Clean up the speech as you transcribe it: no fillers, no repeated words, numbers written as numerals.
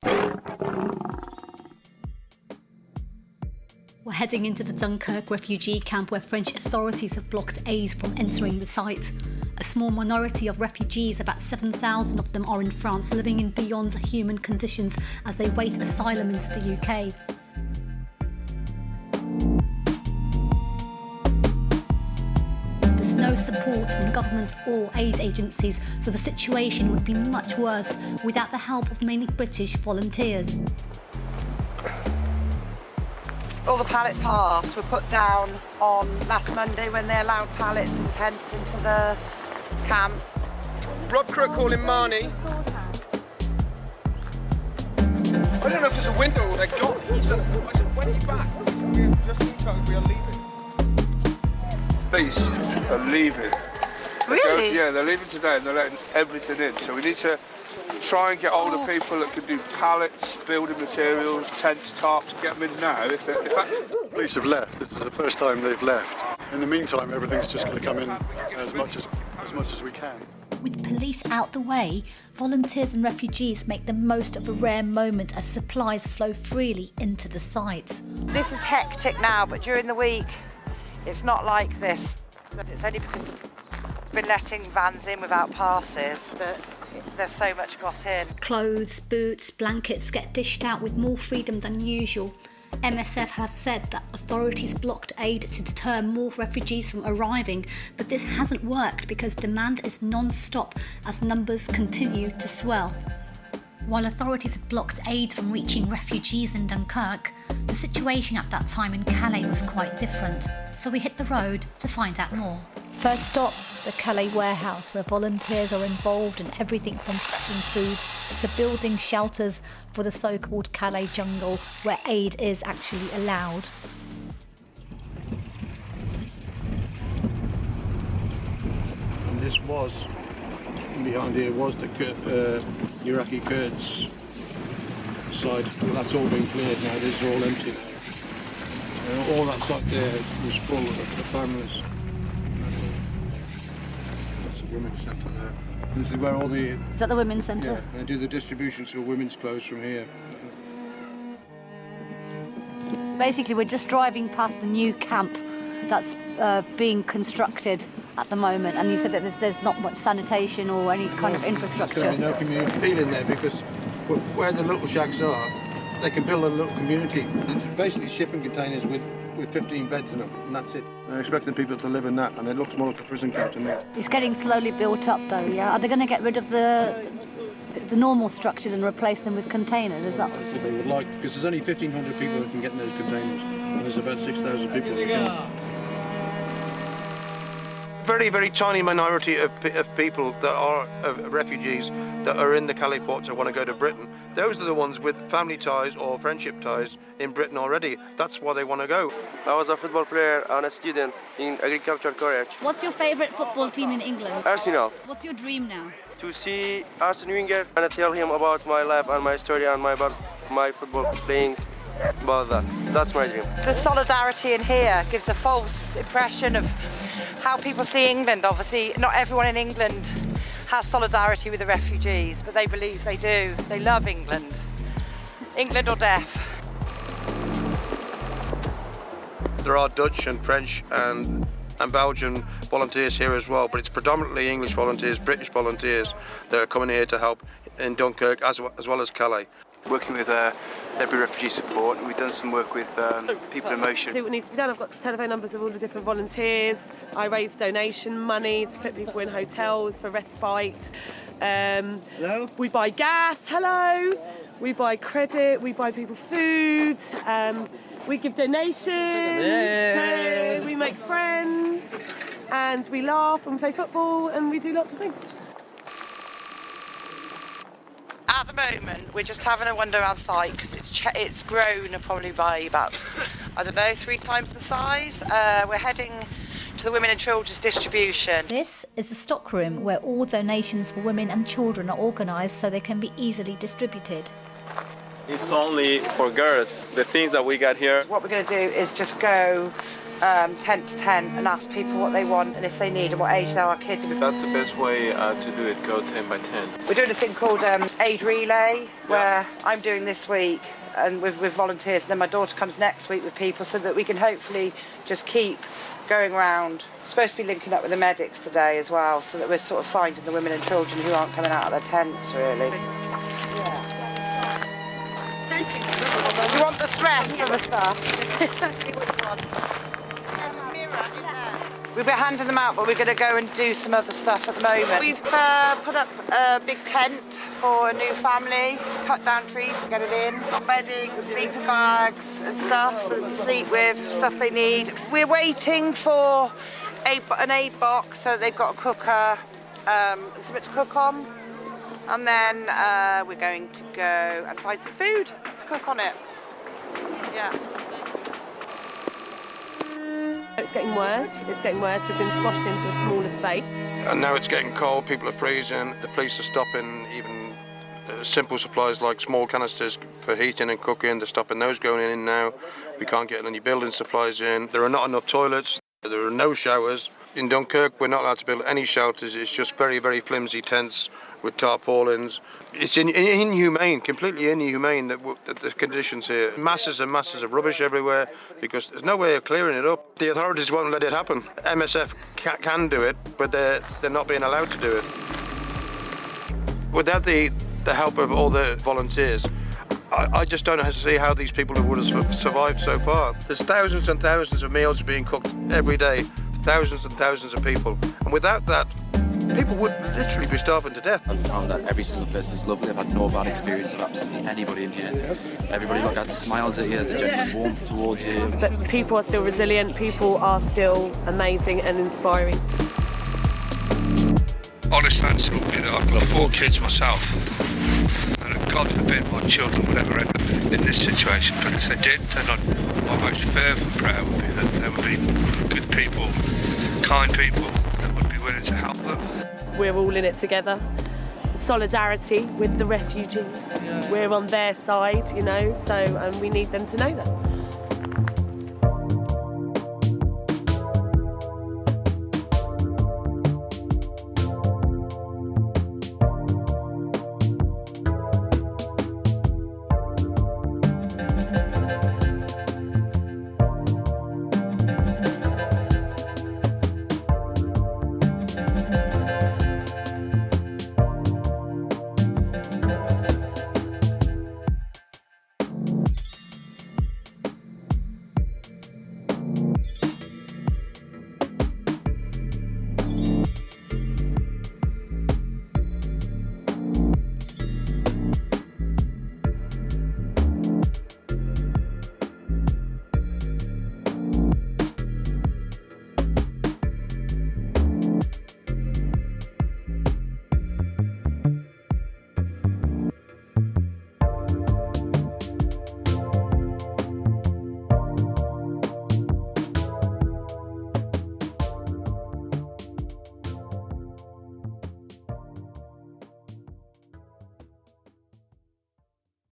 We're heading into the Dunkirk refugee camp where French authorities have blocked aid from entering the site. A small minority of refugees, about 7,000 of them, are in France, living in beyond human conditions as they wait asylum into the UK. There's no support from governments or aid agencies, so the situation would be much worse without the help of mainly British volunteers. All the pallet paths were put down on last Monday when they allowed pallets and tents into the camp. Rob Crook calling Marnie. I don't know if there's a window or they're gone. I said, when are you back? We have just been told we are leaving. Police are leaving. Really? They're leaving today and they're letting everything in. So we need to try and get older people that can do pallets, building materials, tents, tarps, get them in now. Police have left. This is the first time they've left. In the meantime, everything's just going to come in as much as we can. With police out the way, volunteers and refugees make the most of a rare moment as supplies flow freely into the site. This is hectic now, but during the week, it's not like this. It's only because we've been letting vans in without passes that there's so much got in. Clothes, boots, blankets get dished out with more freedom than usual. MSF have said that authorities blocked aid to deter more refugees from arriving, but this hasn't worked because demand is non-stop as numbers continue to swell. While authorities had blocked aid from reaching refugees in Dunkirk, the situation at that time in Calais was quite different, so we hit the road to find out more. First stop, the Calais warehouse, where volunteers are involved in everything from packing food to building shelters for the so-called Calais jungle, where aid is actually allowed. And this was, behind here was the Iraqi Kurds side. Well, that's all been cleared now, this is all empty now. All that side there was full of the families. Women's centre there. This is where all the... Is that the women's centre? Yeah, they do the distributions for women's clothes from here. So basically we're just driving past the new camp that's being constructed at the moment, and you said that there's not much sanitation or any kind of infrastructure. There's no community feel in there because where the little shacks are, they can build a little community. It's basically shipping containers with 15 beds in them, and that's it. They're expecting people to live in that, and it looks more like a prison camp to me. It's getting slowly built up though, yeah? Are they going to get rid of the normal structures and replace them with containers? Is that what they would like? Because there's only 1,500 people that can get in those containers, and there's about 6,000 people that can. Very, very tiny minority of people that are refugees that are in the Calais port that want to go to Britain. Those are the ones with family ties or friendship ties in Britain already. That's why they want to go. I was a football player and a student in agriculture college. What's your favourite football team in England? Arsenal. What's your dream now? To see Arsene Wenger and tell him about my life and my story and my football playing. About that. That's my dream. The solidarity in here gives a false impression of how people see England. Obviously, not everyone in England has solidarity with the refugees, but they believe they do. They love England. England or death. There are Dutch and French and Belgian volunteers here as well, but it's predominantly English volunteers, British volunteers that are coming here to help in Dunkirk as well as Calais. Working with Lebanese refugee support, we've done some work with People in Motion. Do what needs to be done. I've got the telephone numbers of all the different volunteers. I raise donation money to put people in hotels for respite. Hello? We buy gas, hello. We buy credit, we buy people food. We give donations, Yay. we make friends, and we laugh and play football, and we do lots of things. At the moment, we're just having a wander around site because it's grown probably by about, 3 times the size. We're heading to the women and children's distribution. This is the stockroom where all donations for women and children are organised so they can be easily distributed. It's only for girls, the things that we got here. What we're going to do is just go tent to tent and ask people what they want and if they need and what age they are kids. That's the best way to do it, go tent by tent. We're doing a thing called Aid Relay, where I'm doing this week and with volunteers, and then my daughter comes next week with people so that we can hopefully just keep going around. We're supposed to be linking up with the medics today as well, so that we're sort of finding the women and children who aren't coming out of their tents, really. Yeah. You want the rest of the stuff? We've been handing them out, but we're going to go and do some other stuff at the moment. We've put up a big tent for a new family, cut down trees to get it in. Got bedding, sleeping bags and stuff for them to sleep with, stuff they need. We're waiting for an aid box so they've got a cooker, something to cook on. And then we're going to go and find some food to cook on it. Yeah. It's getting worse. It's getting worse. We've been squashed into a smaller space. And now it's getting cold, people are freezing. The police are stopping even simple supplies like small canisters for heating and cooking. They're stopping those going in now. We can't get any building supplies in. There are not enough toilets. There are no showers. In Dunkirk, we're not allowed to build any shelters. It's just very, very flimsy tents with tarpaulins. It's inhumane, completely inhumane, that the conditions here. Masses and masses of rubbish everywhere because there's no way of clearing it up. The authorities won't let it happen. MSF can do it, but they're not being allowed to do it. Without the help of all the volunteers, I just don't know how to see how these people would have survived so far. There's thousands and thousands of meals being cooked every day, thousands and thousands of people. And without that, people would literally be starving to death. I've found that every single person is lovely. I've had no bad experience of absolutely anybody in here. Everybody had smiles at you, there's a genuine warmth towards you. But people are still resilient, people are still amazing and inspiring. Honest answer would be that I've got 4 kids myself, and God forbid my children would ever end up in this situation, but if they did, then my most fervent prayer would be that there would be good people, kind people that would be willing to help them. We're all in it together. Solidarity with the refugees. We're on their side, you know, so we need them to know that.